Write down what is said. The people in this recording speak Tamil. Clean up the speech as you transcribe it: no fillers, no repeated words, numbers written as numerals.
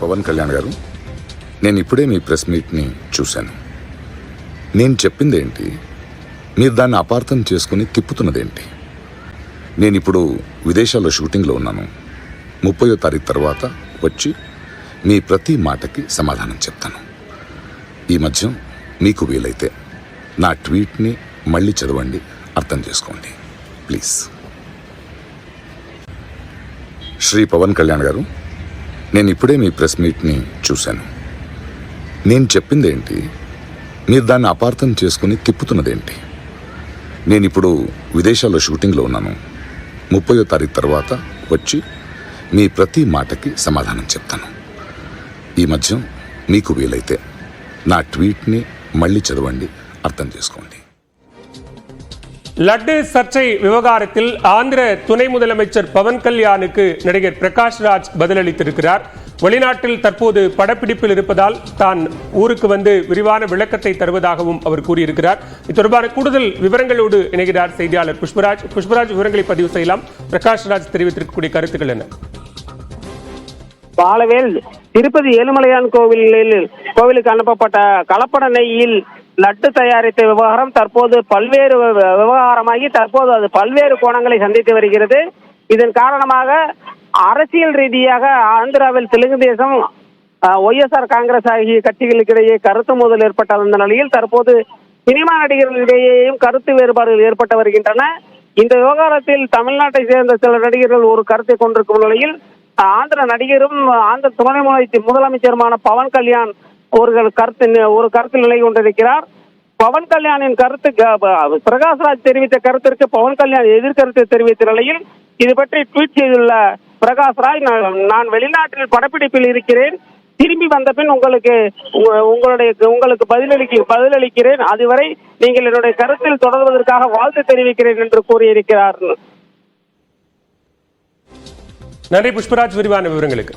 పవన్ కళ్యాణ్ గారు, నేను ఇప్పుడే మీ ప్రెస్ మీట్ని చూశాను. నేను చెప్పిందేంటి, మీరు దాన్ని అపార్థం చేసుకుని తిప్పుతున్నదేంటి? నేను ఇప్పుడు విదేశాల్లో షూటింగ్లో ఉన్నాను. 30వ తారీఖు తర్వాత వచ్చి మీ ప్రతి మాటకి సమాధానం చెప్తాను. ఈ మధ్య మీకు వీలైతే నా ట్వీట్ని మళ్ళీ చదవండి, అర్థం చేసుకోండి ప్లీజ్. శ్రీ పవన్ కళ్యాణ్ గారు, నేను ఇప్పుడే మీ ప్రెస్ మీట్ని చూశాను. నేను చెప్పిందేంటి, మీరు దాన్ని అపార్థం చేసుకుని తిప్పుతున్నదేంటి? నేను ఇప్పుడు విదేశాల్లో షూటింగ్లో ఉన్నాను. 30వ తారీఖు తర్వాత వచ్చి మీ ప్రతి మాటకి సమాధానం చెప్తాను. ఈ మధ్య మీకు వీలైతే నా ట్వీట్ని మళ్ళీ చదవండి, అర్థం చేసుకోండి. லட்டு சர்ச்சை விவகாரத்தில் ஆந்திர துணை முதலமைச்சர் பவன் கல்யாணுக்கு நடிகர் பிரகாஷ் ராஜ் பதிலளித்திருக்கிறார். வெளிநாட்டில் தற்போது படப்பிடிப்பில் இருப்பதால் தான் ஊருக்கு வந்து விரிவான விளக்கத்தை தருவதாகவும் அவர் கூறியிருக்கிறார். இது தொடர்பான கூடுதல் விவரங்களோடு இணைகிறார் செய்தியாளர் புஷ்பராஜ். புஷ்பராஜ், விவரங்களை பதிவு செய்யலாம். பிரகாஷ் ராஜ் தெரிவித்திருக்கக்கூடிய கருத்துக்கள் என்ன? பாலவேல் திருப்பதி ஏழுமலையான் கோவிலுக்கு அனுப்பப்பட்ட கலப்பட நெய்யில் லட்டு தயாரித்த விவகாரம் தற்போது பல்வேறு விவகாரமாகி தற்போது அது பல்வேறு கோணங்களை சந்தித்து வருகிறது. இதன் காரணமாக அரசியல் ரீதியாக ஆந்திராவில் தெலுங்கு தேசம், ஒய்எஸ்ஆர் காங்கிரஸ் ஆகிய கட்சிகளுக்கிடையே கருத்து மோதல் ஏற்பட்ட அந்த நிலையில் தற்போது சினிமா நடிகர்களிடையேயும் கருத்து வேறுபாடுகள் ஏற்பட்டு வருகின்றன. இந்த விவகாரத்தில் தமிழ்நாட்டை சேர்ந்த சில நடிகர்கள் ஒரு கருத்தை கொண்டிருக்கும் நிலையில் ஆந்திர நடிகரும் ஆந்திர துணை முதலமைச்சருமான பவன் கல்யாண் ஒரு கருத்தில் நிலை கொண்டிருக்கிறார். பவன் கல்யாணின் கருத்து, பிரகாஷ்ராஜ் தெரிவித்த கருத்திற்கு பவன் கல்யாண் எதிர்கருத்து தெரிவித்த நிலையில் இது பற்றி ட்வீட் செய்துள்ள பிரகாஷ்ராஜ், நான் வெளிநாட்டில் படப்பிடிப்பில் இருக்கிறேன், திரும்பி வந்த பின் உங்களுக்கு பதிலளிக்கிறேன், அதுவரை நீங்கள் என்னுடைய கருத்தில் தொடர்வதற்காக வாழ்த்து தெரிவிக்கிறேன் என்று கூறியிருக்கிறார். நன்றி புஷ்பராஜ், விரிவான விவரங்களுக்கு.